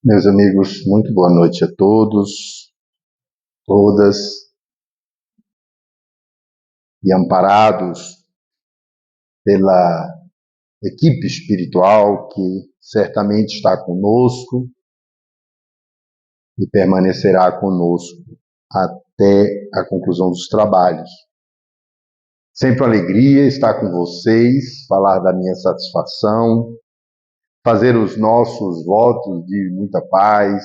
Meus amigos, muito boa noite a todos, todas, e amparados pela equipe espiritual que certamente está conosco e permanecerá conosco até a conclusão dos trabalhos. Sempre uma alegria estar com vocês, falar da minha satisfação, fazer os nossos votos de muita paz,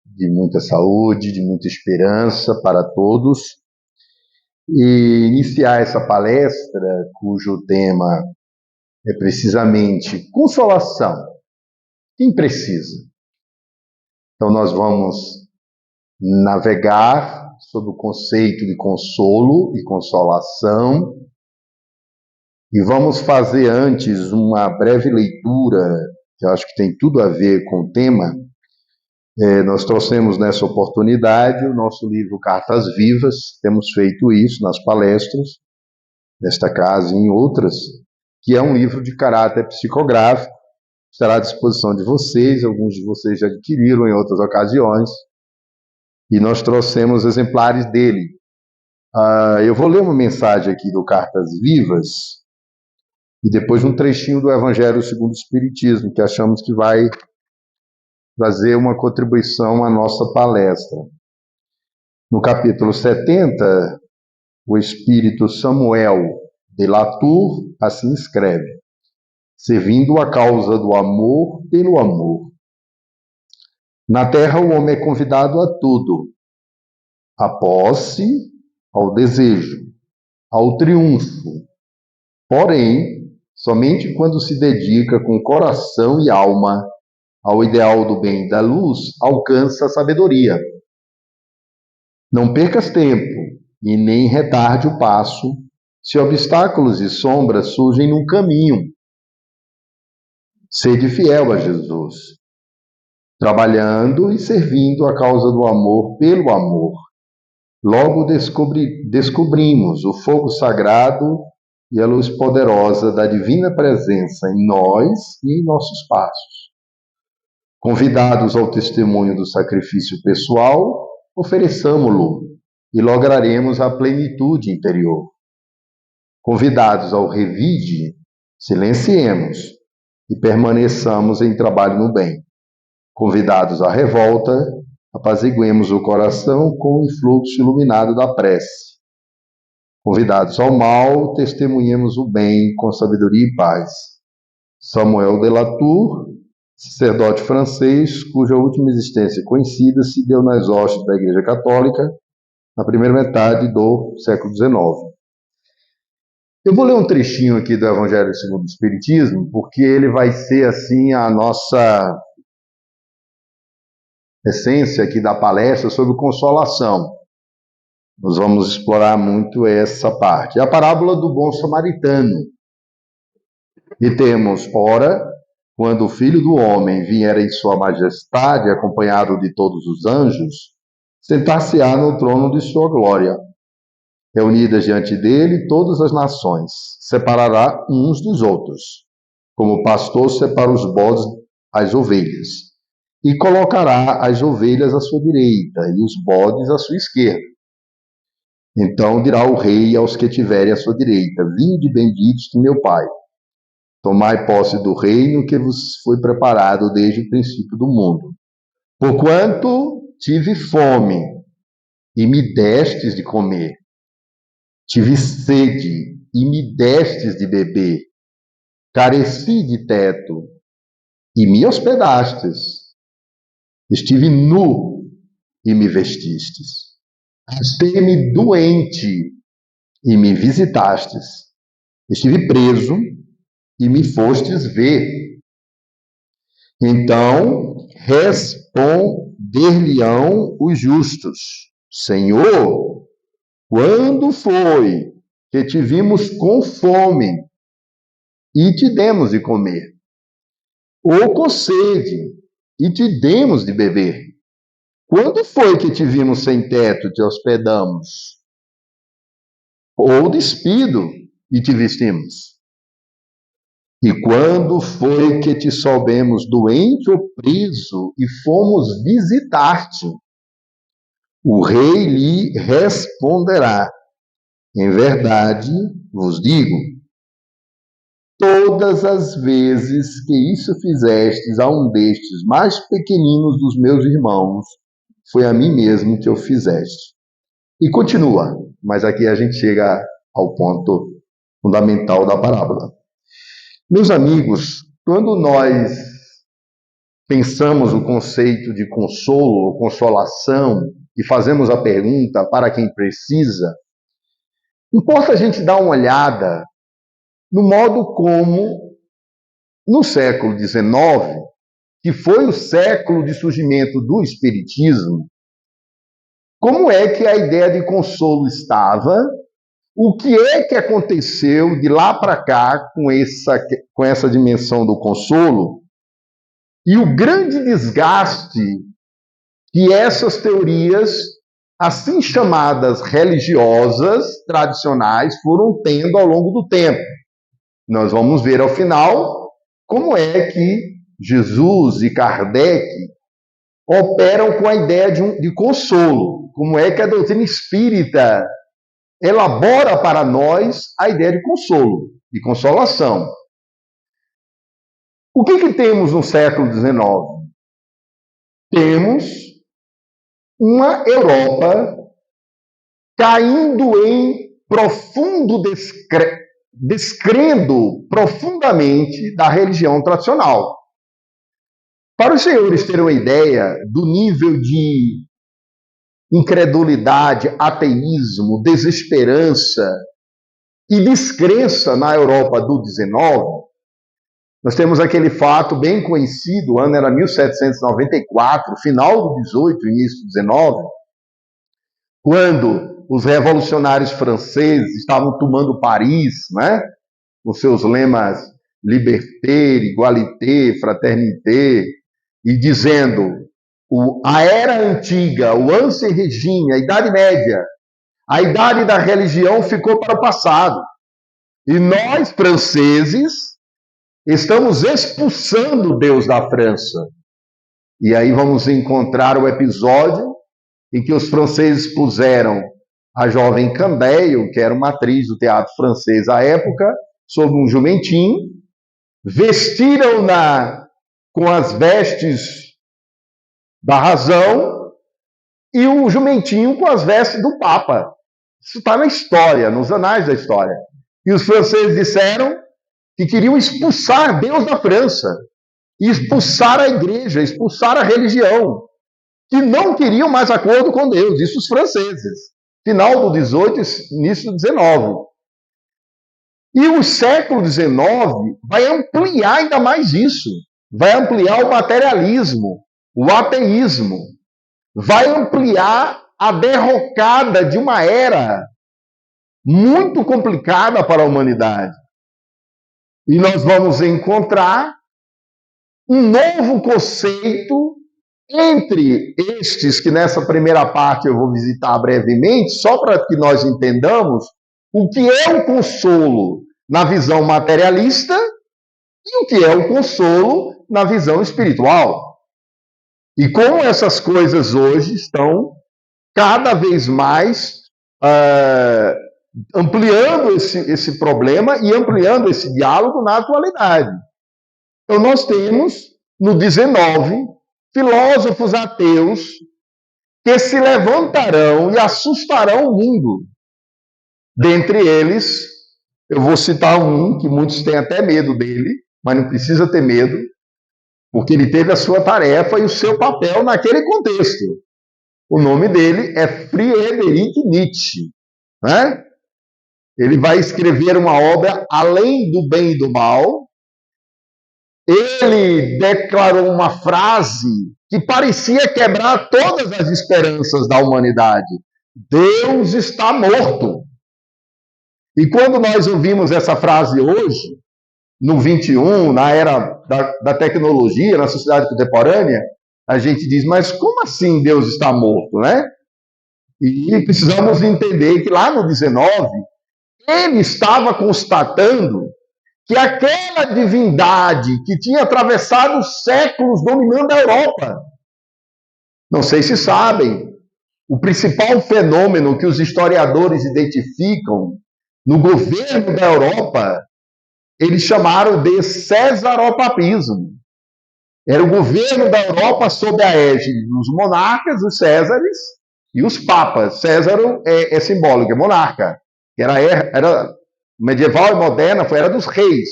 de muita saúde, de muita esperança para todos. E iniciar essa palestra, cujo tema é precisamente consolação. Quem precisa? Então nós vamos navegar sobre o conceito de consolo e consolação e vamos fazer antes uma breve leitura, que eu acho que tem tudo a ver com o tema. Nós trouxemos nessa oportunidade o nosso livro Cartas Vivas, temos feito isso nas palestras, nesta casa e em outras, que é um livro de caráter psicográfico, estará à disposição de vocês, alguns de vocês já adquiriram em outras ocasiões, e nós trouxemos exemplares dele. Eu vou ler uma mensagem aqui do Cartas Vivas, e depois um trechinho do Evangelho segundo o Espiritismo, que achamos que vai trazer uma contribuição à nossa palestra. No capítulo 70, o espírito Samuel de Latour assim escreve: servindo a causa do amor pelo amor. Na terra o homem é convidado a tudo, à posse, ao desejo, ao triunfo. Porém, somente quando se dedica com coração e alma ao ideal do bem e da luz, alcança a sabedoria. Não percas tempo e nem retarde o passo, se obstáculos e sombras surgem no caminho. Sede fiel a Jesus, trabalhando e servindo a causa do amor pelo amor. Logo descobrimos o fogo sagrado e a luz poderosa da divina presença em nós e em nossos passos. Convidados ao testemunho do sacrifício pessoal, ofereçamo-lo e lograremos a plenitude interior. Convidados ao revide, silenciemos e permaneçamos em trabalho no bem. Convidados à revolta, apaziguemos o coração com o influxo iluminado da prece. Convidados ao mal, testemunhemos o bem com sabedoria e paz. Samuel de Latour, sacerdote francês, cuja última existência conhecida se deu nas hostes da Igreja Católica na primeira metade do século XIX. Eu vou ler um trechinho aqui do Evangelho segundo o Espiritismo, porque ele vai ser assim a nossa essência aqui da palestra sobre consolação. Nós vamos explorar muito essa parte. É a parábola do bom samaritano. E temos, ora, quando o Filho do Homem vier em sua majestade, acompanhado de todos os anjos, sentar-se-á no trono de sua glória. Reunidas diante dele todas as nações, separará uns dos outros, como o pastor separa os bodes das ovelhas, e colocará as ovelhas à sua direita e os bodes à sua esquerda. Então dirá o rei aos que tiverem à sua direita: vinde benditos de meu Pai, tomai posse do reino que vos foi preparado desde o princípio do mundo. Porquanto tive fome, e me destes de comer. Tive sede, e me destes de beber. Careci de teto, e me hospedastes. Estive nu, e me vestistes. Achei-me doente, e me visitastes. Estive preso, e me fostes ver. Então responder-lhe-ão os justos: Senhor, quando foi que te vimos com fome e te demos de comer? Ou com sede e te demos de beber? Quando foi que te vimos sem teto e te hospedamos? Ou despido e te vestimos? E quando foi que te soubemos doente ou preso e fomos visitar-te? O rei lhe responderá: em verdade vos digo, todas as vezes que isso fizestes a um destes mais pequeninos dos meus irmãos, foi a mim mesmo que o fizeste. E continua, mas aqui a gente chega ao ponto fundamental da parábola. Meus amigos, quando nós pensamos o conceito de consolo ou consolação e fazemos a pergunta para quem precisa, importa a gente dar uma olhada no modo como, no século XIX, que foi o século de surgimento do Espiritismo, como é que a ideia de consolo estava, o que é que aconteceu de lá para cá com essa dimensão do consolo, e o grande desgaste que essas teorias, assim chamadas religiosas, tradicionais, foram tendo ao longo do tempo. Nós vamos ver ao final como é que Jesus e Kardec operam com a ideia de consolo, como é que a doutrina espírita elabora para nós a ideia de consolo, de consolação. O que temos no século XIX? Temos uma Europa caindo em profundo descrendo profundamente da religião tradicional. Para os senhores terem uma ideia do nível de incredulidade, ateísmo, desesperança e descrença na Europa do XIX, nós temos aquele fato bem conhecido, o ano era 1794, final do 18, início do 19, quando os revolucionários franceses estavam tomando Paris, né, com seus lemas liberté, igualité, fraternité, e dizendo a era antiga, o Ancien Regime, a Idade Média, a idade da religião ficou para o passado. E nós, franceses, estamos expulsando Deus da França. E aí vamos encontrar o episódio em que os franceses puseram a jovem Candale, que era uma atriz do teatro francês à época, sobre um jumentinho, vestiram-na com as vestes da razão e o jumentinho com as vestes do Papa. Isso está na história, nos anais da história. E os franceses disseram que queriam expulsar Deus da França, expulsar a igreja, expulsar a religião, que não queriam mais acordo com Deus, isso os franceses. Final do 18, início do 19. E o século XIX vai ampliar ainda mais isso. Vai ampliar o materialismo, o ateísmo. Vai ampliar a derrocada de uma era muito complicada para a humanidade. E nós vamos encontrar um novo conceito entre estes que nessa primeira parte eu vou visitar brevemente, só para que nós entendamos o que é o consolo na visão materialista e o que é o consolo na visão espiritual. E como essas coisas hoje estão cada vez mais ampliando esse problema e ampliando esse diálogo na atualidade. Então nós temos, no 19, filósofos ateus que se levantarão e assustarão o mundo. Dentre eles, eu vou citar um que muitos têm até medo dele, mas não precisa ter medo, porque ele teve a sua tarefa e o seu papel naquele contexto. O nome dele é Friedrich Nietzsche, né? Ele vai escrever uma obra Além do Bem e do Mal. Ele declarou uma frase que parecia quebrar todas as esperanças da humanidade. Deus está morto. E quando nós ouvimos essa frase hoje, no 21, na era da tecnologia, na sociedade contemporânea, a gente diz, mas como assim Deus está morto, né? E precisamos entender que lá no 19, ele estava constatando que aquela divindade que tinha atravessado séculos dominando a Europa. Não sei se sabem, o principal fenômeno que os historiadores identificam no governo da Europa, eles chamaram de cesaropapismo. Era o governo da Europa sob a égide dos monarcas, os césares e os papas. Césaro é simbólico, é monarca. Era medieval e moderna, era dos reis.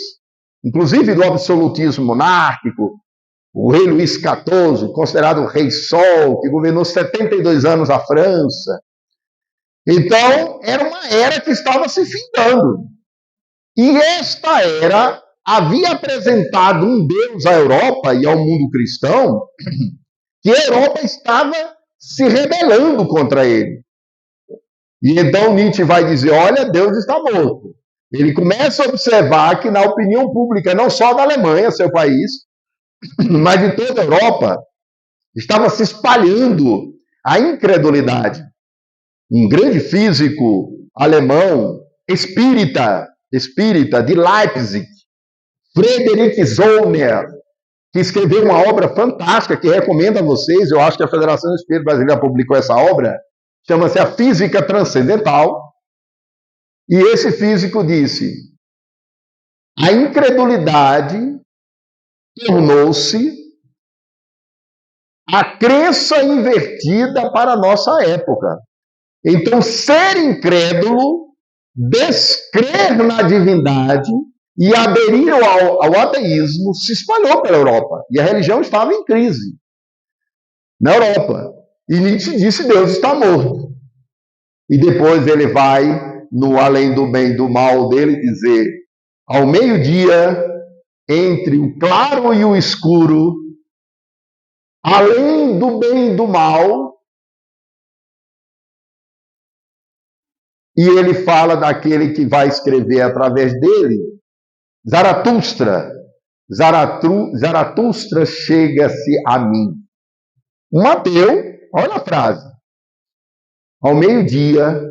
Inclusive do absolutismo monárquico, o rei Luís XIV, considerado o rei Sol, que governou 72 anos a França. Então, era uma era que estava se findando. E esta era havia apresentado um Deus à Europa e ao mundo cristão, que a Europa estava se rebelando contra ele. E então Nietzsche vai dizer, olha, Deus está morto. Ele começa a observar que na opinião pública, não só da Alemanha, seu país, mas de toda a Europa, estava se espalhando a incredulidade. Um grande físico alemão, espírita de Leipzig, Friedrich Zollner, que escreveu uma obra fantástica que recomendo a vocês, eu acho que a Federação Espírita Brasileira publicou essa obra, chama-se A Física Transcendental, e esse físico disse, a incredulidade tornou-se a crença invertida para a nossa época. Então, ser incrédulo, descrer na divindade e aderir ao ateísmo se espalhou pela Europa. E a religião estava em crise na Europa. E Nietzsche disse, Deus está morto. E depois ele vai, no além do bem e do mal dele, dizer, ao meio-dia, entre o claro e o escuro, além do bem e do mal, e ele fala daquele que vai escrever através dele, Zaratustra. Zaratustra chega-se a mim. Um ateu, olha a frase. Ao meio-dia,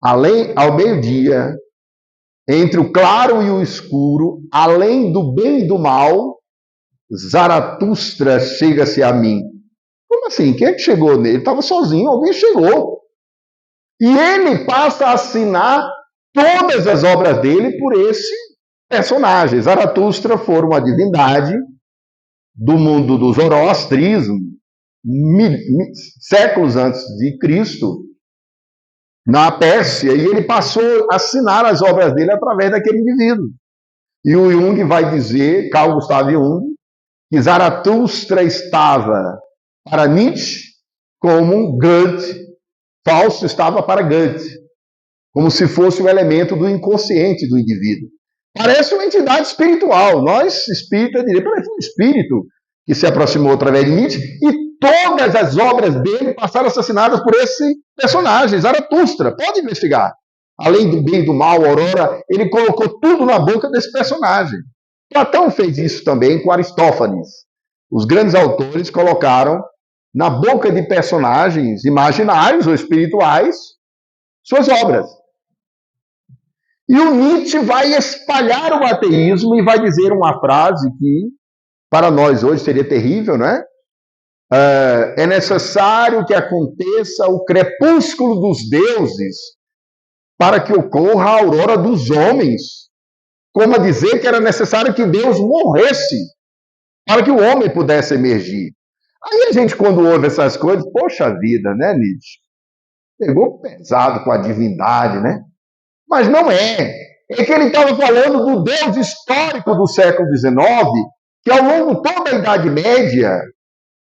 ao meio-dia, entre o claro e o escuro, além do bem e do mal, Zaratustra chega-se a mim. Como assim? Quem é que chegou nele? Ele estava sozinho, alguém chegou. E ele passa a assinar todas as obras dele por esse personagem. Zaratustra foi uma divindade do mundo do zoroastrismo, séculos antes de Cristo, na Pérsia, e ele passou a assinar as obras dele através daquele indivíduo. E o Jung vai dizer, Carl Gustav Jung, que Zaratustra estava para Nietzsche como Goethe, Fausto estava para Goethe, como se fosse o elemento do inconsciente do indivíduo. Parece uma entidade espiritual. Nós, espíritas, diríamos, parece um espírito que se aproximou através de Nietzsche e todas as obras dele passaram assassinadas por esse personagem, Zaratustra. Pode investigar. Além do bem e do mal, Aurora, ele colocou tudo na boca desse personagem. Platão fez isso também com Aristófanes. Os grandes autores colocaram na boca de personagens imaginários ou espirituais suas obras. E o Nietzsche vai espalhar o ateísmo e vai dizer uma frase que, para nós hoje, seria terrível, né? É necessário que aconteça o crepúsculo dos deuses para que ocorra a aurora dos homens. Como a dizer que era necessário que Deus morresse para que o homem pudesse emergir. Aí a gente, quando ouve essas coisas, poxa vida, né, Nietzsche? Pegou pesado com a divindade, né? Mas não é. É que ele estava falando do Deus histórico do século XIX, que ao longo de toda a Idade Média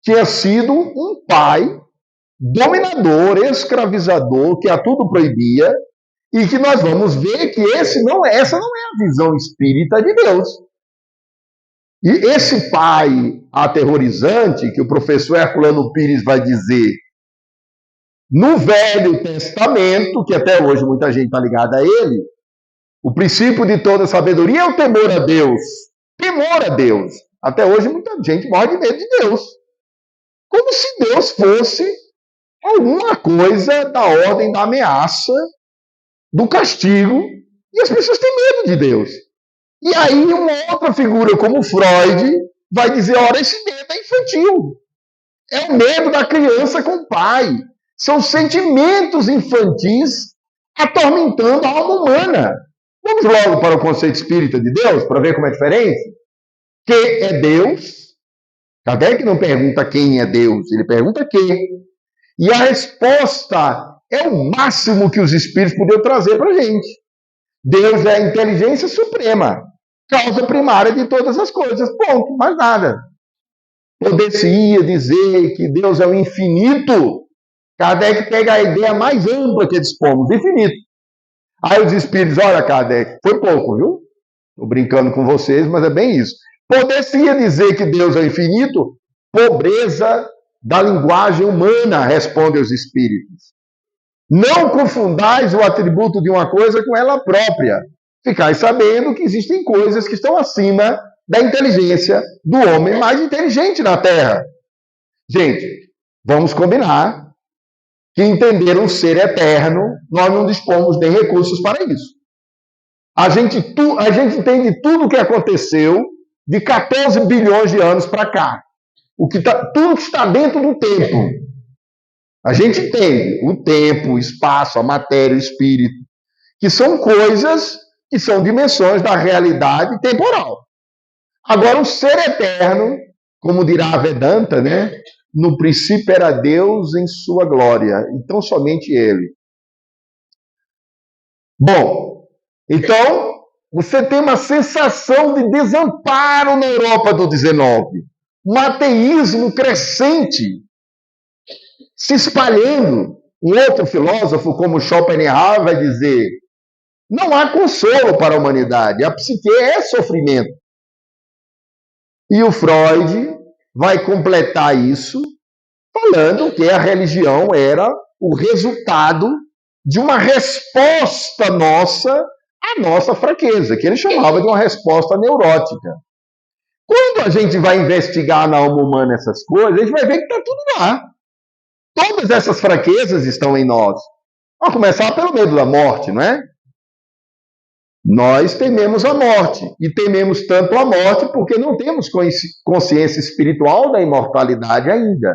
tinha sido um pai dominador, escravizador, que a tudo proibia, e que nós vamos ver que essa não é a visão espírita de Deus. E esse pai aterrorizante, que o professor Herculano Pires vai dizer, no Velho Testamento, que até hoje muita gente está ligada a ele, o princípio de toda sabedoria é o temor a Deus. Temor a Deus. Até hoje muita gente morre de medo de Deus. Como se Deus fosse alguma coisa da ordem da ameaça, do castigo E as pessoas têm medo de Deus. E aí uma outra figura como Freud vai dizer, ora, esse medo é infantil. É o medo da criança com o pai. São sentimentos infantis atormentando a alma humana. Vamos logo para o conceito espírita de Deus, para ver como é diferente. Que é Deus? Kardec não pergunta quem é Deus, ele pergunta que. E a resposta é o máximo que os espíritos podiam trazer para a gente. Deus é a inteligência suprema, causa primária de todas as coisas. Ponto, mais nada. Poder-se-ia dizer que Deus é o infinito. Kardec pega a ideia mais ampla que dispomos, infinito. Aí os espíritos, olha, Kardec, foi pouco, viu? Estou brincando com vocês, mas é bem isso. Poder-se-ia dizer que Deus é o infinito? Pobreza da linguagem humana, respondem os espíritos. Não confundais o atributo de uma coisa com ela própria. Ficais sabendo que existem coisas que estão acima da inteligência do homem mais inteligente na Terra. Gente, vamos combinar que entender um ser eterno, nós não dispomos de recursos para isso. A gente entende tudo o que aconteceu de 14 bilhões de anos para cá. Tudo que está dentro do tempo. A gente entende o tempo, o espaço, a matéria, o espírito, que são coisas que são dimensões da realidade temporal. Agora, o ser eterno, como dirá a Vedanta, né? No princípio era Deus em sua glória, então somente Ele. Bom, então você tem uma sensação de desamparo na Europa do XIX, um ateísmo crescente se espalhando. Um outro filósofo, como Schopenhauer, vai dizer: não há consolo para a humanidade, a psique é sofrimento. E o Freud vai completar isso falando que a religião era o resultado de uma resposta nossa à nossa fraqueza, que ele chamava de uma resposta neurótica. Quando a gente vai investigar na alma humana essas coisas, a gente vai ver que está tudo lá. Todas essas fraquezas estão em nós. Vamos começar pelo medo da morte, não é? Nós tememos a morte, e tememos tanto a morte porque não temos consciência espiritual da imortalidade ainda.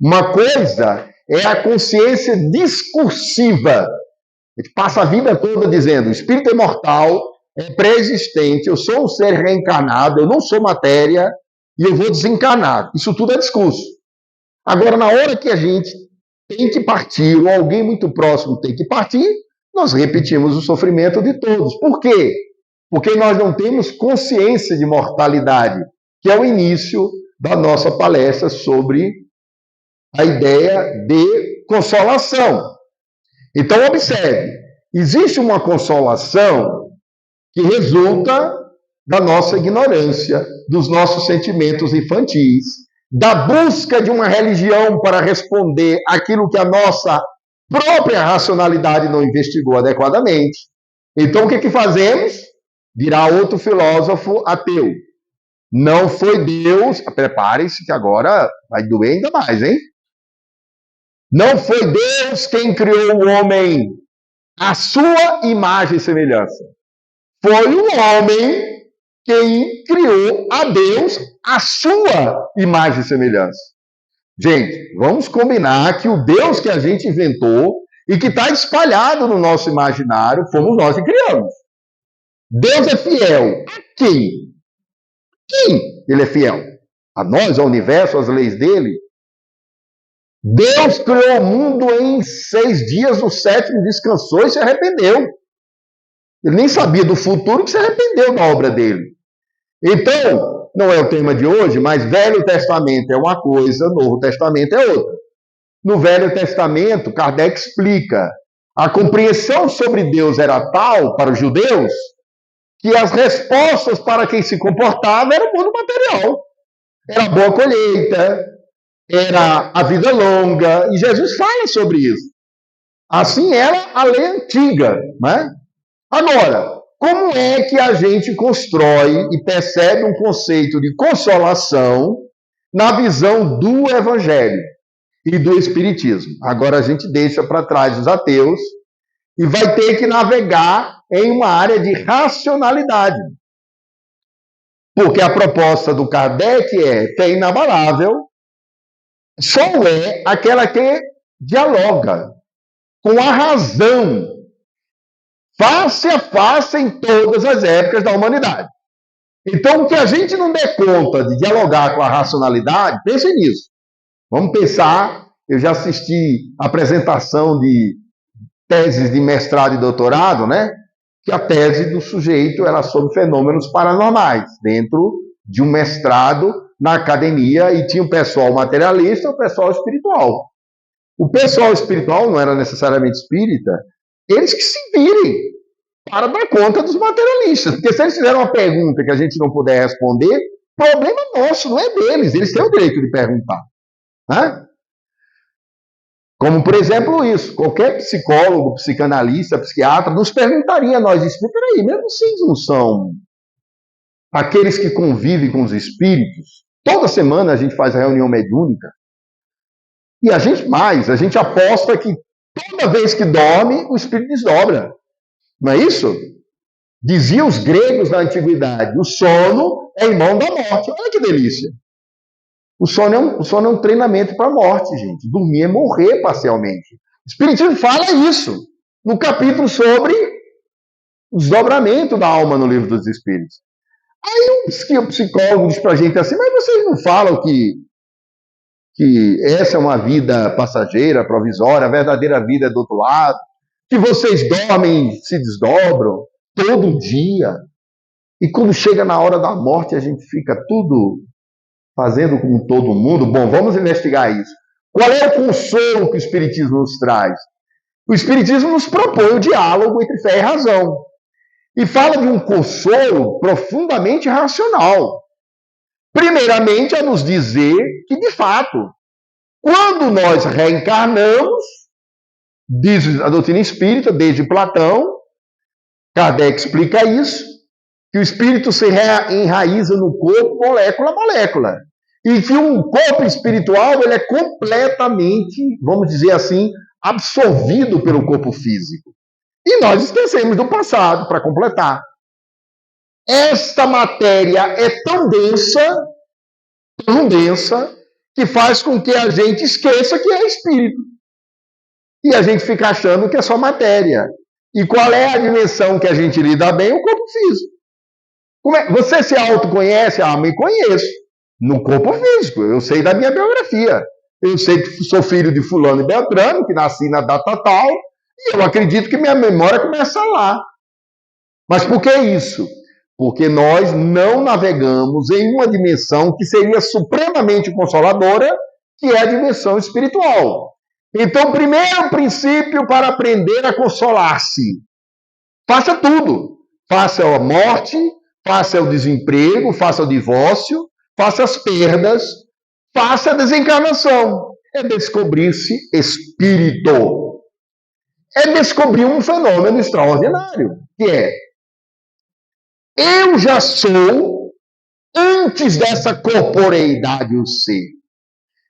Uma coisa é a consciência discursiva. A gente passa a vida toda dizendo: o espírito é imortal, é pré-existente, eu sou um ser reencarnado, eu não sou matéria e eu vou desencarnar. Isso tudo é discurso. Agora, na hora que a gente tem que partir, ou alguém muito próximo tem que partir, nós repetimos o sofrimento de todos. Por quê? Porque nós não temos consciência de mortalidade, que é o início da nossa palestra sobre a ideia de consolação. Então, observe, existe uma consolação que resulta da nossa ignorância, dos nossos sentimentos infantis, da busca de uma religião para responder aquilo que a nossa própria racionalidade não investigou adequadamente. Então, o que fazemos? Dirá outro filósofo ateu: não foi Deus, prepare-se que agora vai doer ainda mais, hein? Não foi Deus quem criou o homem à sua imagem e semelhança. Foi o homem quem criou a Deus à sua imagem e semelhança. Gente, vamos combinar que o Deus que a gente inventou e que está espalhado no nosso imaginário, fomos nós que criamos. Deus é fiel a quem? Quem ele é fiel? A nós, ao universo, às leis dele? Deus criou o mundo em 6 dias, no 7º descansou e se arrependeu. Ele nem sabia do futuro que se arrependeu da obra dele. Então, não é o tema de hoje, mas Velho Testamento é uma coisa, Novo Testamento é outra. No Velho Testamento, Kardec explica: a compreensão sobre Deus era tal para os judeus que as respostas para quem se comportava era o mundo material. Era a boa colheita, era a vida longa, e Jesus fala sobre isso. Assim era a lei antiga, né? Agora, como é que a gente constrói e percebe um conceito de consolação na visão do Evangelho e do Espiritismo? Agora a gente deixa para trás os ateus e vai ter que navegar em uma área de racionalidade. Porque a proposta do Kardec é fé inabalável, só é aquela que dialoga com a razão, face a face em todas as épocas da humanidade. Então, que a gente não dê conta de dialogar com a racionalidade, pense nisso. Vamos pensar, eu já assisti a apresentação de teses de mestrado e doutorado, né? Que a tese do sujeito era sobre fenômenos paranormais, dentro de um mestrado na academia, e tinha o pessoal materialista e o pessoal espiritual. O pessoal espiritual não era necessariamente espírita, eles que se virem para dar conta dos materialistas, porque se eles fizeram uma pergunta que a gente não puder responder, problema nosso, não é deles, eles têm o direito de perguntar, né? Como, por exemplo, isso. Qualquer psicólogo, psicanalista, psiquiatra nos perguntaria a nós, peraí, mesmo vocês não são aqueles que convivem com os espíritos? Toda semana a gente faz a reunião mediúnica. E a gente aposta que toda vez que dorme, o espírito desdobra. Não é isso? Diziam os gregos na antiguidade, o sono é irmão da morte. Olha que delícia. O sono é um treinamento para a morte, gente. Dormir é morrer parcialmente. O Espiritismo fala isso no capítulo sobre o desdobramento da alma no Livro dos Espíritos. Aí o psicólogo diz para a gente assim, mas vocês não falam que essa é uma vida passageira, provisória, a verdadeira vida é do outro lado, que vocês dormem e se desdobram todo dia, e quando chega na hora da morte a gente fica tudo fazendo com todo mundo. Bom, vamos investigar isso. Qual é o consolo que o Espiritismo nos traz? O Espiritismo nos propõe o diálogo entre fé e razão. E fala de um consolo profundamente racional. Primeiramente, a nos dizer que, de fato, quando nós reencarnamos, diz a doutrina espírita, desde Platão, Kardec explica isso, que o espírito se enraiza no corpo, molécula a molécula. E que um corpo espiritual ele é completamente, vamos dizer assim, absorvido pelo corpo físico. E nós esquecemos do passado, para completar. Esta matéria é tão densa, que faz com que a gente esqueça que é espírito. E a gente fica achando que é só matéria. E qual é a dimensão que a gente lida bem? O corpo físico. Você se autoconhece? Ah, me conheço. No corpo físico. Eu sei da minha biografia. Eu sei que sou filho de fulano e beltrano, que nasci na data tal, e eu acredito que minha memória começa lá. Mas por que isso? Porque nós não navegamos em uma dimensão que seria supremamente consoladora, que é a dimensão espiritual. Então, primeiro princípio para aprender a consolar-se. Faça tudo. Faça a morte, faça o desemprego, faça o divórcio, faça as perdas, faça a desencarnação. É descobrir-se espírito. É descobrir um fenômeno extraordinário, que é: eu já sou, antes dessa corporeidade eu ser.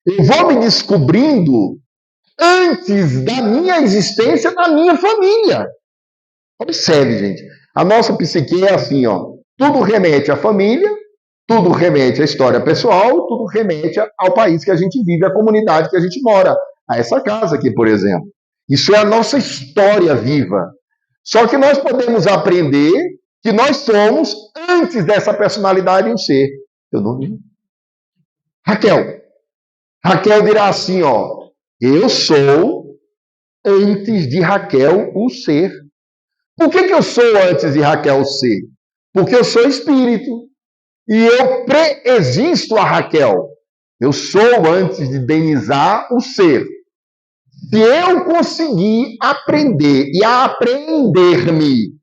Eu vou me descobrindo antes da minha existência na minha família. Observe, gente. A nossa psique é assim, ó. Tudo remete à família, tudo remete à história pessoal, tudo remete ao país que a gente vive, à comunidade que a gente mora, a essa casa aqui, por exemplo. Isso é a nossa história viva. Só que nós podemos aprender que nós somos, antes dessa personalidade, um ser. Eu não vi. Raquel dirá assim, ó. Eu sou, antes de Raquel, o ser. Por que eu sou antes de Raquel o ser? Porque eu sou espírito. E eu pré-existo a Raquel. Eu sou, antes de Denizar, o ser. Se eu conseguir aprender e apreender-me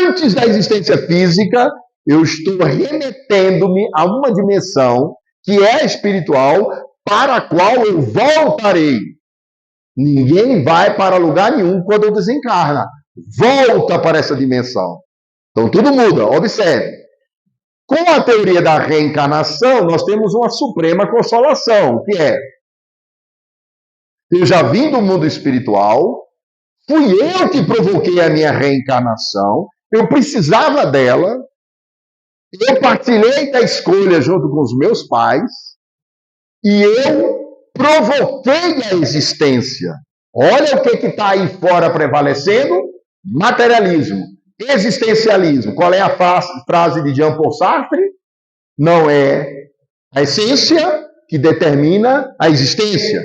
antes da existência física, eu estou remetendo-me a uma dimensão que é espiritual, para a qual eu voltarei. Ninguém vai para lugar nenhum quando eu desencarna. Volta para essa dimensão. Então tudo muda, observe. Com a teoria da reencarnação, nós temos uma suprema consolação, que é: eu já vim do mundo espiritual, Fui eu que provoquei a minha reencarnação, eu precisava dela, eu partilhei da escolha junto com os meus pais, e eu provoquei a existência. Olha o que está aí fora prevalecendo: materialismo, existencialismo. Qual é a frase de Jean-Paul Sartre? Não é a essência que determina a existência,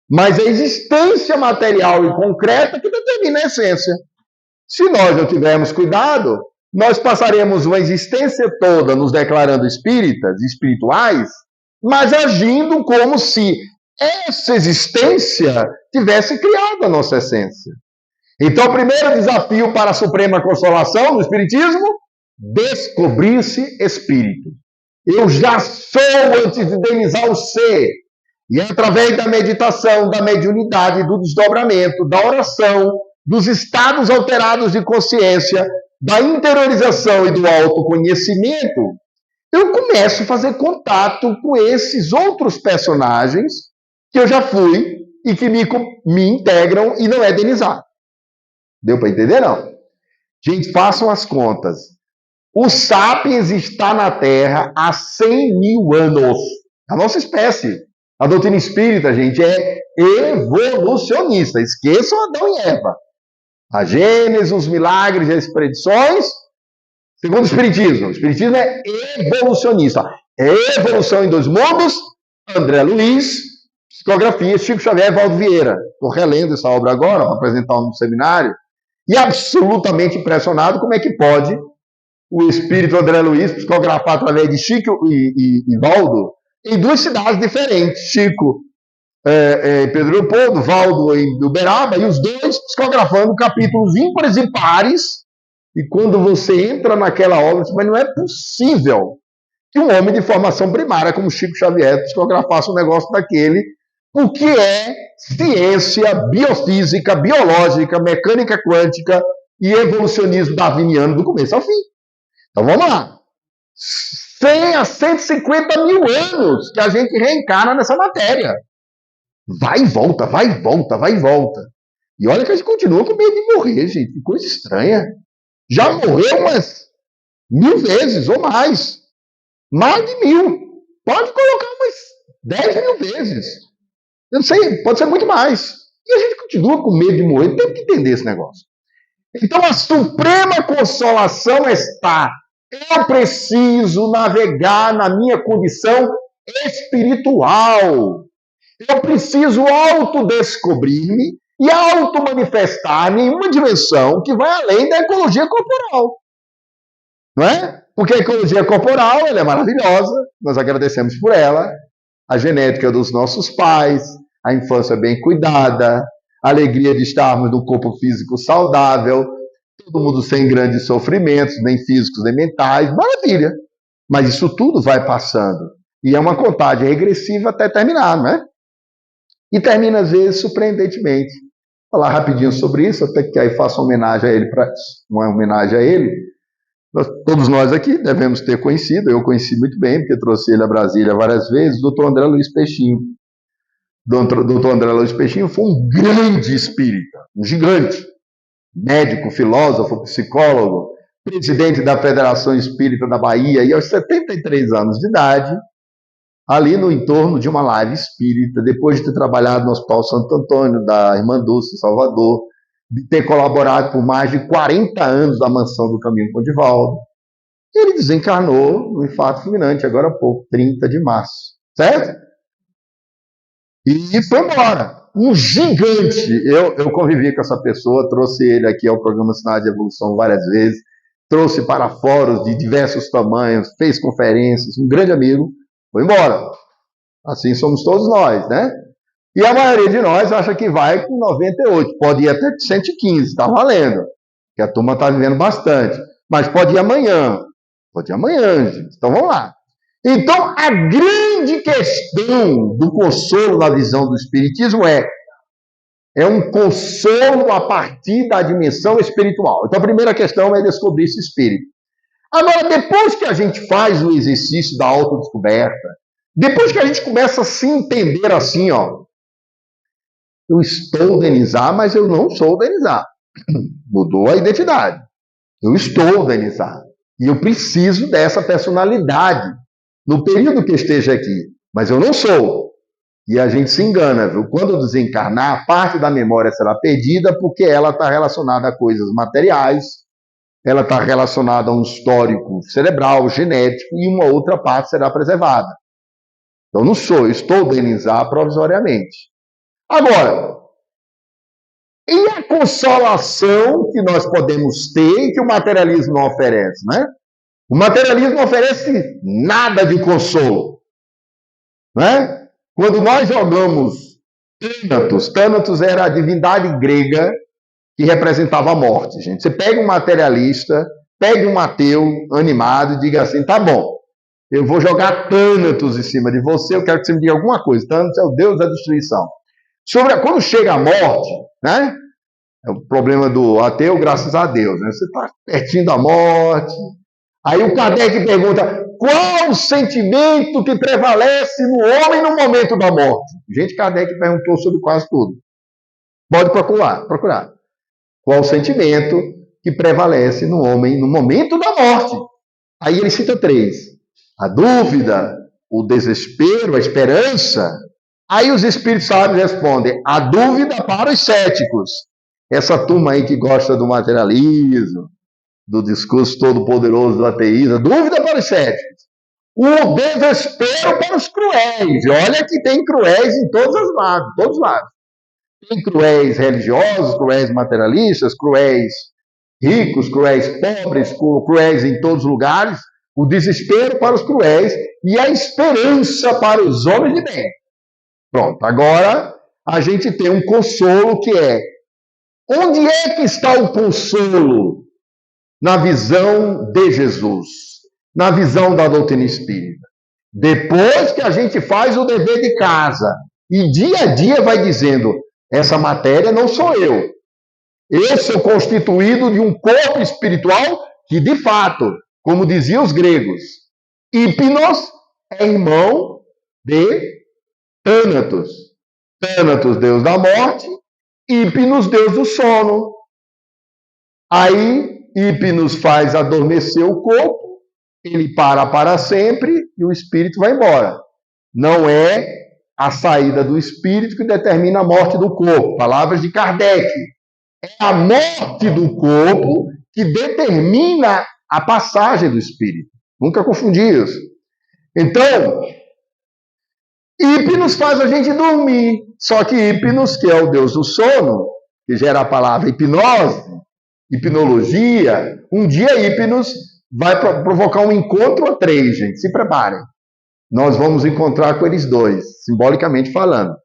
mas a existência material e concreta que determina a essência. Se nós não tivermos cuidado, nós passaremos uma existência toda nos declarando espíritas, espirituais, mas agindo como se essa existência tivesse criado a nossa essência. Então, o primeiro desafio para a suprema consolação no Espiritismo: descobrir-se espírito. Eu já sou antes de idealizar o ser. E é através da meditação, da mediunidade, do desdobramento, da oração, dos estados alterados de consciência, da interiorização e do autoconhecimento, eu começo a fazer contato com esses outros personagens que eu já fui e que me integram e não é denizar. Deu para entender, não? Gente, façam as contas. O Sapiens está na Terra há 100 mil anos. A nossa espécie. A doutrina espírita, gente, é evolucionista. Esqueçam Adão e Eva. A Gênesis, os milagres e as predições, segundo o Espiritismo. O Espiritismo é evolucionista. É evolução em 2 mundos. André Luiz, psicografia, Chico Xavier e Valdo Vieira. Estou relendo essa obra agora para apresentar no seminário. E absolutamente impressionado como é que pode o espírito André Luiz psicografar através de Chico e Valdo em 2 cidades diferentes. Chico em Pedro Leopoldo, Valdo em Uberaba, e os 2 psicografando capítulos ímpares e pares. E quando você entra naquela obra, mas não é possível que um homem de formação primária como Chico Xavier psicografasse um negócio daquele, o que é ciência, biofísica, biológica, mecânica quântica e evolucionismo darwiniano do começo ao fim. Então vamos lá. 100 a 150 mil anos que a gente reencarna nessa matéria. Vai e volta, vai e volta, vai e volta. E olha que a gente continua com medo de morrer, gente. Que coisa estranha. Já morreu umas 1000 vezes ou mais. Mais de 1000. Pode colocar umas 10 mil vezes. Eu não sei, pode ser muito mais. E a gente continua com medo de morrer. Tem que entender esse negócio. Então a suprema consolação está: eu preciso navegar na minha condição espiritual. Eu preciso autodescobrir-me e auto-manifestar-me em uma dimensão que vai além da ecologia corporal. Não é? Porque a ecologia corporal ela é maravilhosa, nós agradecemos por ela, a genética dos nossos pais, a infância bem cuidada, a alegria de estarmos num corpo físico saudável, todo mundo sem grandes sofrimentos, nem físicos nem mentais, maravilha. Mas isso tudo vai passando. E é uma contagem regressiva até terminar, não é? E termina, às vezes, surpreendentemente. Vou falar rapidinho sobre isso, até que aí faço uma homenagem a ele. Todos nós aqui devemos ter conhecido, eu conheci muito bem, porque trouxe ele a Brasília várias vezes, o Dr. André Luiz Peixinho. Dr. André Luiz Peixinho foi um grande espírita, um gigante, médico, filósofo, psicólogo, presidente da Federação Espírita da Bahia, e aos 73 anos de idade, ali no entorno de uma live espírita, depois de ter trabalhado no Hospital Santo Antônio, da Irmã Dulce, em Salvador, de ter colaborado por mais de 40 anos da Mansão do Caminho com Divaldo, ele desencarnou no infarto fulminante, agora há pouco, 30 de março, certo? E foi embora. Um gigante. Eu convivi com essa pessoa, trouxe ele aqui ao programa Sinais de Evolução várias vezes, trouxe para fóruns de diversos tamanhos, fez conferências, um grande amigo, foi embora. Assim somos todos nós, né? E a maioria de nós acha que vai com 98, pode ir até 115, está valendo, que a turma está vivendo bastante. Mas pode ir amanhã, gente. Então vamos lá. Então, a grande questão do consolo na visão do Espiritismo é um consolo a partir da dimensão espiritual. Então, a primeira questão é descobrir esse espírito. Agora, depois que a gente faz o exercício da autodescoberta, depois que a gente começa a se entender assim, ó, Eu estou Denizar, mas eu não sou Denizar. Mudou a identidade. Eu estou Denizar. E eu preciso dessa personalidade no período que esteja aqui. Mas eu não sou. E a gente se engana, viu? Quando desencarnar, parte da memória será perdida porque ela está relacionada a coisas materiais, ela está relacionada a um histórico cerebral, genético, e uma outra parte será preservada. Então, não sou, eu estou Denizar provisoriamente. Agora, e a consolação que nós podemos ter e que o materialismo não oferece, né? O materialismo não oferece nada de consolo, né? Quando nós jogamos Thanatos era a divindade grega que representava a morte, gente. Você pega um materialista, pega um ateu animado e diga assim, tá bom, eu vou jogar Thanatos em cima de você, eu quero que você me diga alguma coisa. Thanatos é o deus da destruição. Quando chega a morte, né? É o problema do ateu, graças a Deus, né? Você está pertinho da morte. Aí o Kardec pergunta, qual o sentimento que prevalece no homem no momento da morte? Gente, Kardec perguntou sobre quase tudo. Pode procurar. Qual o sentimento que prevalece no homem no momento da morte? Aí ele cita 3. A dúvida, o desespero, a esperança. Aí os espíritos sábios respondem, a dúvida para os céticos. Essa turma aí que gosta do materialismo, do discurso todo-poderoso do ateísmo, dúvida para os céticos. O desespero para os cruéis. E olha que tem cruéis em todos os lados. Tem cruéis religiosos, cruéis materialistas, cruéis ricos, cruéis pobres, cruéis em todos os lugares. O desespero para os cruéis e a esperança para os homens de bem. Pronto, agora a gente tem um consolo que é, onde é que está o consolo? Na visão de Jesus, na visão da doutrina espírita. Depois que a gente faz o dever de casa e dia a dia vai dizendo, essa matéria não sou eu. Eu sou constituído de um corpo espiritual que, de fato, como diziam os gregos, Hipnos é irmão de Thanatos. Thanatos, deus da morte, Hipnos, deus do sono. Aí, Hipnos faz adormecer o corpo, ele para sempre e o espírito vai embora. Não é a saída do espírito que determina a morte do corpo. Palavras de Kardec. É a morte do corpo que determina a passagem do espírito. Nunca confundi isso. Então, Hipnos faz a gente dormir. Só que Hipnos, que é o deus do sono, que gera a palavra hipnose, hipnologia, um dia Hipnos vai provocar um encontro a 3, gente. Se preparem. Nós vamos encontrar com eles 2, simbolicamente falando.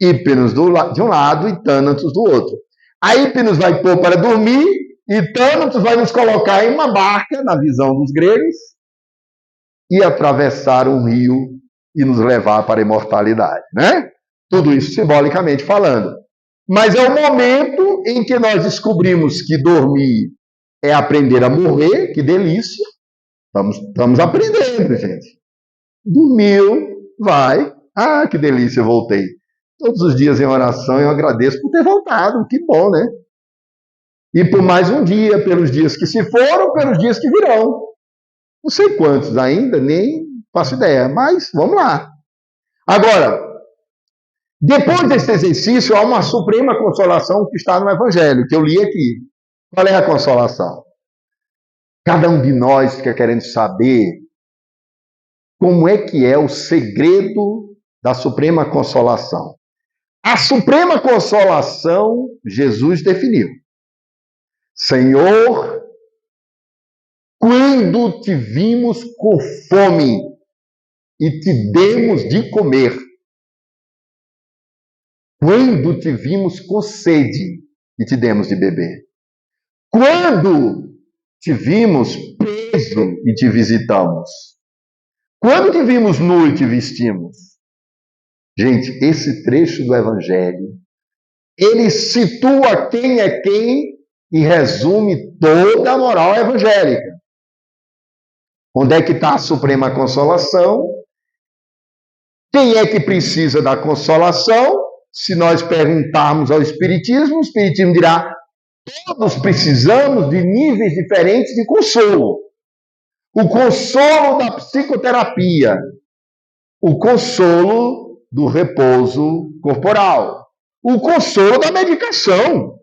Hipnos de um lado e Thanatos do outro. A Hipnos vai pôr para dormir e Thanatos vai nos colocar em uma barca, na visão dos gregos, e atravessar um rio e nos levar para a imortalidade, né? Tudo isso simbolicamente falando. Mas é o momento em que nós descobrimos que dormir é aprender a morrer, que delícia. Estamos aprendendo, gente. Dormiu, vai. Ah, que delícia, eu voltei. Todos os dias em oração eu agradeço por ter voltado, que bom, né? E por mais um dia, pelos dias que se foram, pelos dias que virão. Não sei quantos ainda, nem faço ideia, mas vamos lá. Agora, depois desse exercício, há uma suprema consolação que está no Evangelho, que eu li aqui. Qual é a consolação? Cada um de nós fica querendo saber como é que é o segredo da suprema consolação. A suprema consolação, Jesus definiu. Senhor, quando te vimos com fome e te demos de comer, quando te vimos com sede e te demos de beber, quando te vimos preso e te visitamos, quando te vimos nu e te vestimos. Gente, esse trecho do Evangelho, ele situa quem é quem e resume toda a moral evangélica. Onde é que está a suprema consolação? Quem é que precisa da consolação? Se nós perguntarmos ao Espiritismo, o Espiritismo dirá: todos precisamos de níveis diferentes de consolo. O consolo da psicoterapia, o consolo do repouso corporal, o consolo da medicação. O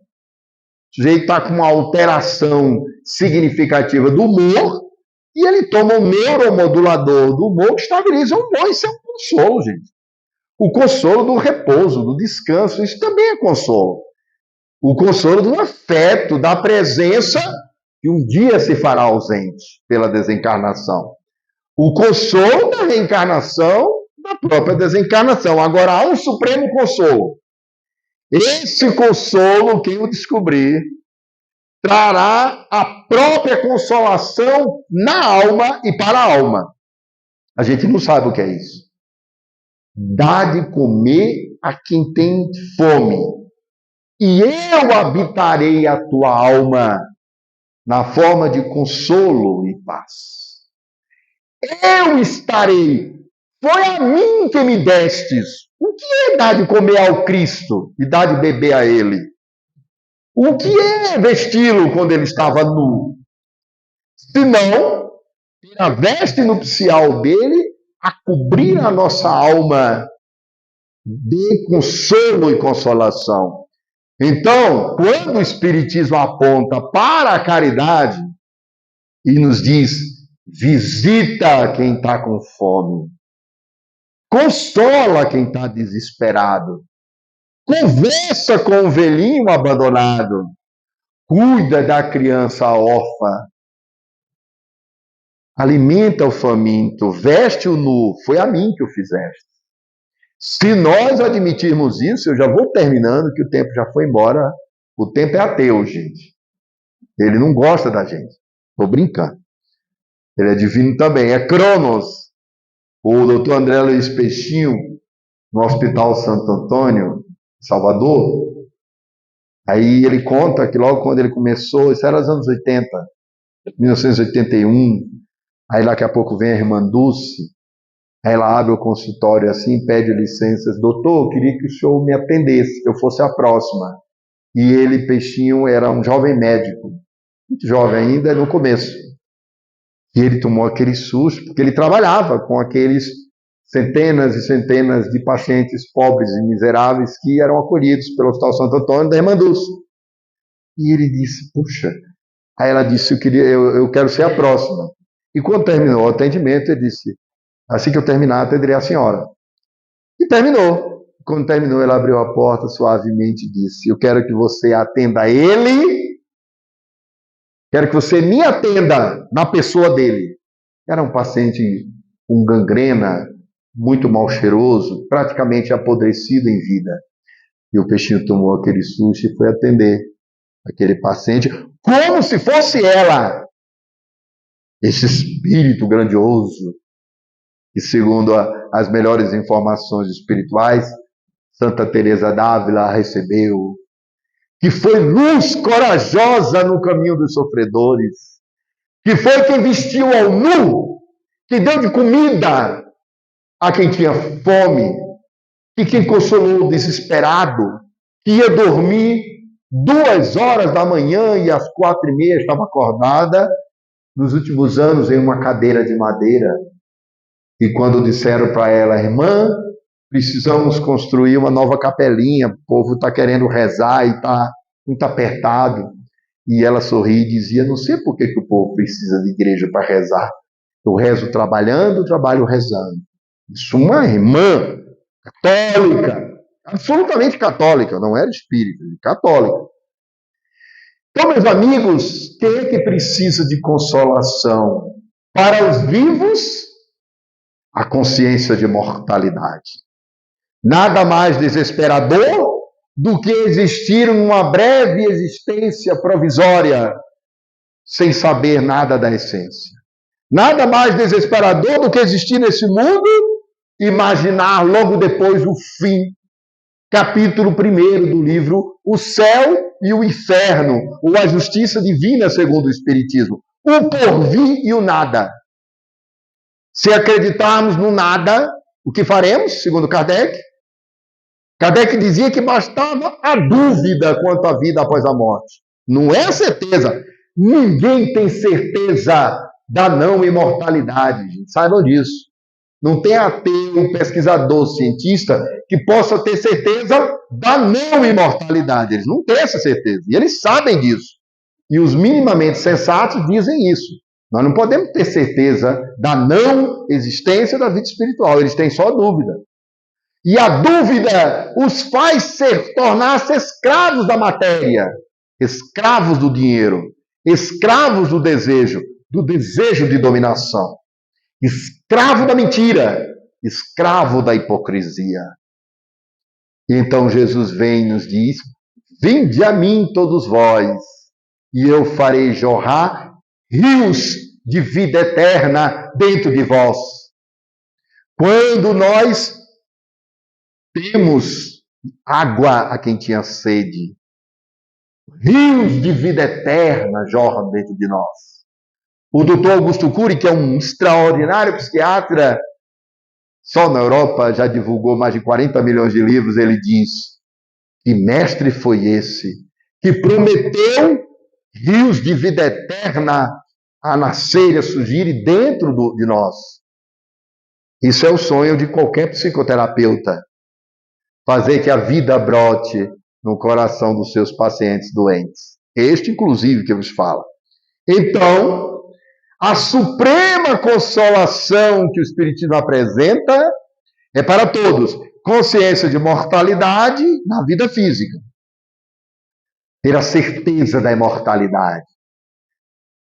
sujeito está com uma alteração significativa do humor e ele toma um neuromodulador do humor que estabiliza o humor. Isso é um consolo, gente. O consolo do repouso, do descanso, isso também é consolo. O consolo do afeto, da presença que um dia se fará ausente pela desencarnação. O consolo da reencarnação, da própria desencarnação. Agora, há um supremo consolo. Esse consolo, quem o descobrir, trará a própria consolação na alma e para a alma. A gente não sabe o que é isso. Dá de comer a quem tem fome, e eu habitarei a tua alma na forma de consolo e paz. Eu estarei. Foi a mim que me destes. O que é dar de comer ao Cristo e dar de beber a Ele? O que é vesti-lo quando ele estava nu? Senão, ter a veste nupcial dele a cobrir a nossa alma de consolo e consolação. Então, quando o Espiritismo aponta para a caridade e nos diz: visita quem está com fome, consola quem está desesperado, conversa com o velhinho abandonado, cuida da criança órfã, alimenta o faminto, veste o nu, foi a mim que o fizeste. Se nós admitirmos isso, eu já vou terminando, que o tempo já foi embora. O tempo é ateu, gente. Ele não gosta da gente. Estou brincando. Ele é divino também. É Cronos. O doutor André Luiz Peixinho, no Hospital Santo Antônio, Salvador, aí ele conta que logo quando ele começou, isso era nos anos 80, 1981, aí daqui a pouco vem a irmã Dulce, aí ela abre o consultório assim, pede licenças: doutor, eu queria que o senhor me atendesse, que eu fosse a próxima. E ele, Peixinho, era um jovem médico, muito jovem ainda, no começo. E ele tomou aquele susto, porque ele trabalhava com aqueles centenas e centenas de pacientes pobres e miseráveis que eram acolhidos pelo Hospital Santo Antônio da irmã Dulce. E ele disse: puxa. Aí ela disse: eu quero ser a próxima. E quando terminou o atendimento, ele disse: assim que eu terminar, atenderei a senhora. E terminou. Quando terminou, ela abriu a porta suavemente e disse: eu quero que você atenda ele, quero que você me atenda na pessoa dele. Era um paciente com gangrena, muito mal cheiroso, praticamente apodrecido em vida. E o Peixinho tomou aquele susto e foi atender aquele paciente como se fosse ela. Esse espírito grandioso, que segundo as melhores informações espirituais, Santa Teresa d'Ávila recebeu, que foi luz corajosa no caminho dos sofredores, que foi quem vestiu ao nu, que deu de comida a quem tinha fome, e quem consolou o desesperado, que ia dormir 2 horas da manhã e às 4h30 estava acordada, nos últimos anos em uma cadeira de madeira. E quando disseram para ela: irmã, precisamos construir uma nova capelinha, o povo está querendo rezar e está muito apertado. E ela sorria e dizia: não sei por que o povo precisa de igreja para rezar. Eu rezo trabalhando, trabalho rezando. Isso uma irmã católica, absolutamente católica, não era espírita, católica. Então, meus amigos, quem é que precisa de consolação? Para os vivos, a consciência de mortalidade. Nada mais desesperador do que existir uma breve existência provisória sem saber nada da essência. Nada mais desesperador do que existir nesse mundo e imaginar logo depois o fim. Capítulo 1 do livro O Céu e o Inferno, ou a Justiça Divina segundo o Espiritismo. O porvir e o nada. Se acreditarmos no nada, o que faremos, segundo Kardec? Kardec dizia que bastava a dúvida quanto à vida após a morte. Não é a certeza. Ninguém tem certeza da não imortalidade, gente. Saibam disso. Não tem ateu, pesquisador, cientista que possa ter certeza da não imortalidade. Eles não têm essa certeza. E eles sabem disso. E os minimamente sensatos dizem isso. Nós não podemos ter certeza da não existência da vida espiritual. Eles têm só dúvida. E a dúvida os faz tornar-se escravos da matéria, escravos do dinheiro, escravos do desejo de dominação, escravo da mentira, escravo da hipocrisia. E então Jesus vem e nos diz: vinde a mim todos vós, e eu farei jorrar rios de vida eterna dentro de vós. Quando nós temos água a quem tinha sede, rios de vida eterna jorram dentro de nós. O doutor Augusto Cury, que é um extraordinário psiquiatra, só na Europa já divulgou mais de 40 milhões de livros, ele diz: que mestre foi esse que prometeu rios de vida eterna a nascer e a surgir dentro de nós? Isso é o sonho de qualquer psicoterapeuta. Fazer que a vida brote no coração dos seus pacientes doentes. Este, inclusive, que vos fala. Então, a suprema consolação que o Espiritismo apresenta é para todos. Consciência de mortalidade na vida física. Ter a certeza da imortalidade.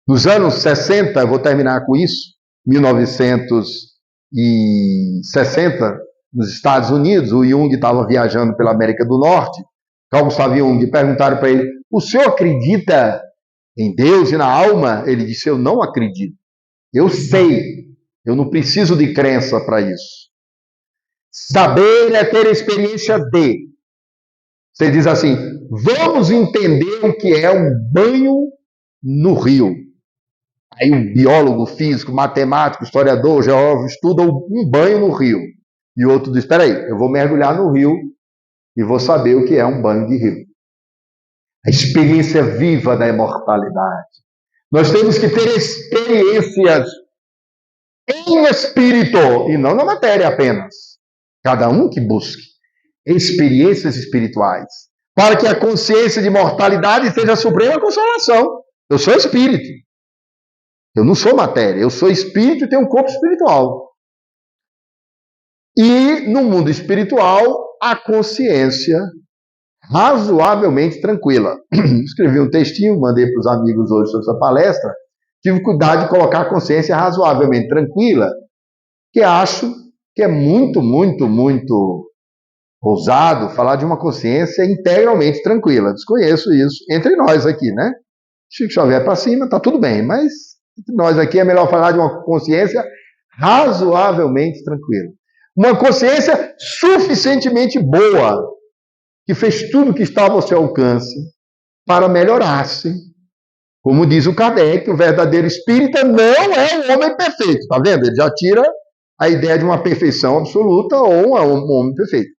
Nos anos 60, eu vou terminar com isso, 1960, nos Estados Unidos, o Jung estava viajando pela América do Norte, Carl Gustav Jung, perguntaram para ele: o senhor acredita em Deus e na alma? Ele disse: eu não acredito. Eu sei, eu não preciso de crença para isso. Saber é ter experiência de. Você diz assim: vamos entender o que é um banho no rio. Aí um biólogo, físico, matemático, historiador, geógrafo estuda um banho no rio. E o outro diz: espera aí, eu vou mergulhar no rio e vou saber o que é um banho de rio. A experiência viva da imortalidade. Nós temos que ter experiências em espírito e não na matéria apenas. Cada um que busque experiências espirituais, para que a consciência de mortalidade seja a suprema consolação. Eu sou espírito. Eu não sou matéria. Eu sou espírito e tenho um corpo espiritual. E no mundo espiritual, a consciência razoavelmente tranquila. Escrevi um textinho, mandei para os amigos hoje sobre essa palestra. Tive cuidado de colocar a consciência razoavelmente tranquila, que acho que é muito, muito, muito ousado falar de uma consciência integralmente tranquila. Desconheço isso entre nós aqui, né? Se chover para cima, tá tudo bem, mas entre nós aqui é melhor falar de uma consciência razoavelmente tranquila. Uma consciência suficientemente boa, que fez tudo o que estava ao seu alcance para melhorar-se. Como diz o Kardec, o verdadeiro espírita não é um homem perfeito. Está vendo? Ele já tira a ideia de uma perfeição absoluta ou um homem perfeito.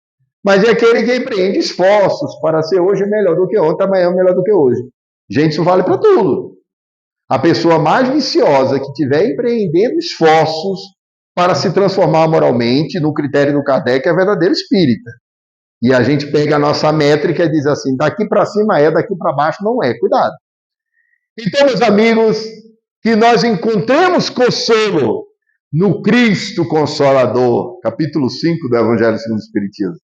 Mas é aquele que empreende esforços para ser hoje melhor do que ontem, amanhã melhor do que hoje. Gente, isso vale para tudo. A pessoa mais viciosa que estiver empreendendo esforços para se transformar moralmente, no critério do Kardec, é verdadeiro espírita. E a gente pega a nossa métrica e diz assim: daqui para cima é, daqui para baixo não é. Cuidado. Então, meus amigos, que nós encontremos consolo no Cristo Consolador, capítulo 5 do Evangelho segundo o Espiritismo.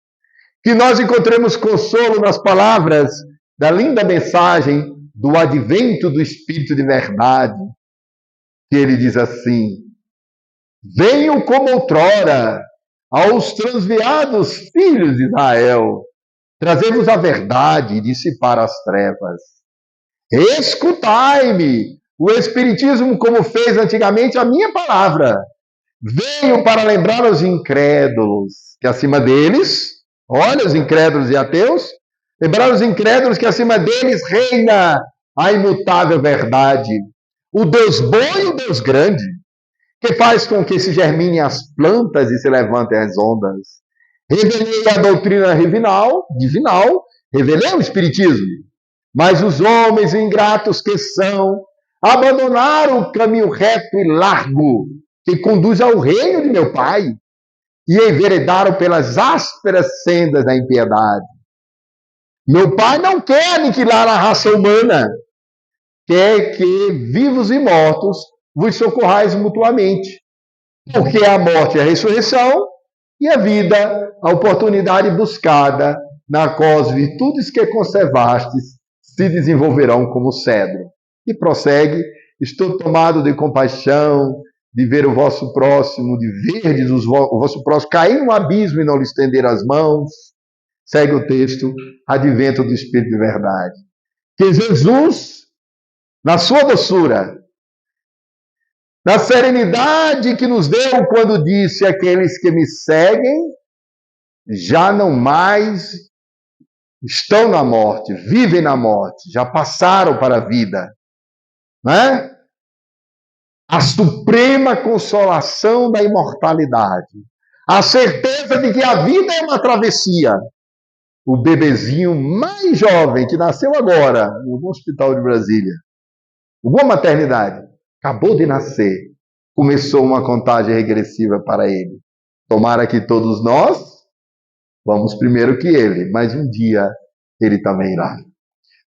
Que nós encontremos consolo nas palavras da linda mensagem do advento do Espírito de verdade, que ele diz assim: venham como outrora aos transviados filhos de Israel, trazemos a verdade e dissipar as trevas. Escutai-me, o Espiritismo, como fez antigamente a minha palavra, veio para lembrar aos incrédulos que acima deles, olha os incrédulos e ateus, lembrar os incrédulos que acima deles reina a imutável verdade, o Deus bom e o Deus grande, que faz com que se germinem as plantas e se levantem as ondas, Revelei a doutrina divinal, revelei o Espiritismo. Mas os homens ingratos que são, abandonaram o caminho reto e largo que conduz ao reino de meu Pai e enveredaram pelas ásperas sendas da impiedade. Meu Pai não quer aniquilar a raça humana, quer que vivos e mortos vos socorrais mutuamente. Porque a morte é a ressurreição e a vida, a oportunidade buscada, na qual as virtudes que conservastes se desenvolverão como cedro. E prossegue, estou tomado de compaixão, de ver o vosso próximo, de verdes o vosso próximo cair no abismo e não lhe estender as mãos. Segue o texto, advento do Espírito de verdade. Que Jesus, na sua doçura, na serenidade que nos deu quando disse: aqueles que me seguem já não mais estão na morte, vivem na morte, já passaram para a vida. Não é? A suprema consolação da imortalidade. A certeza de que a vida é uma travessia. O bebezinho mais jovem que nasceu agora, em algum hospital de Brasília, alguma maternidade, acabou de nascer, começou uma contagem regressiva para ele. Tomara que todos nós vamos primeiro que ele, mas um dia ele também irá.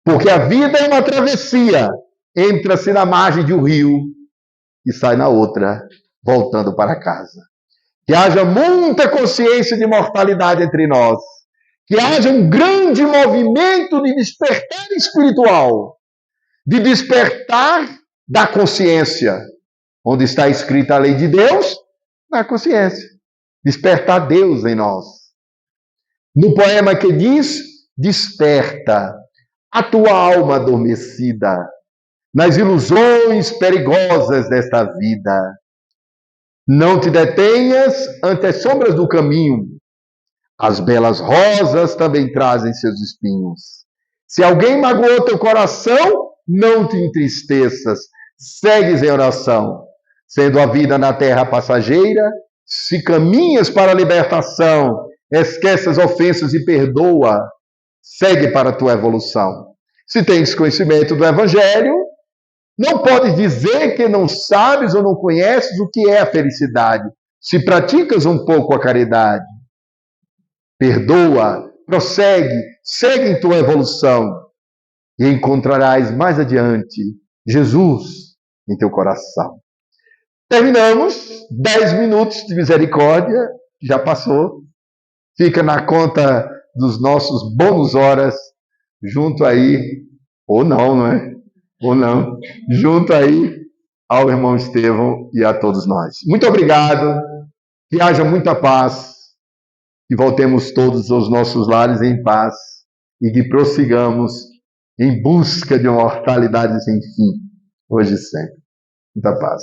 Porque a vida é uma travessia, entra-se na margem de um rio e sai na outra, voltando para casa. Que haja muita consciência de mortalidade entre nós, que haja um grande movimento de despertar espiritual, de despertar da consciência. Onde está escrita a lei de Deus? Na consciência. Despertar Deus em nós. No poema que diz: desperta a tua alma adormecida nas ilusões perigosas desta vida. Não te detenhas ante as sombras do caminho. As belas rosas também trazem seus espinhos. Se alguém magoou teu coração, não te entristeças. Segues em oração. Sendo a vida na terra passageira, se caminhas para a libertação, esquece as ofensas e perdoa. Segue para a tua evolução. Se tens conhecimento do Evangelho, não podes dizer que não sabes ou não conheces o que é a felicidade. Se praticas um pouco a caridade, perdoa, prossegue, segue em tua evolução e encontrarás mais adiante Jesus em teu coração. Terminamos, 10 minutos de misericórdia, já passou, fica na conta dos nossos bônus horas, junto aí, ou não, não é? Ou não, junto aí ao irmão Estevão e a todos nós. Muito obrigado, que haja muita paz, que voltemos todos aos nossos lares em paz e que prossigamos em busca de uma mortalidade sem fim, hoje e sempre. Muita paz.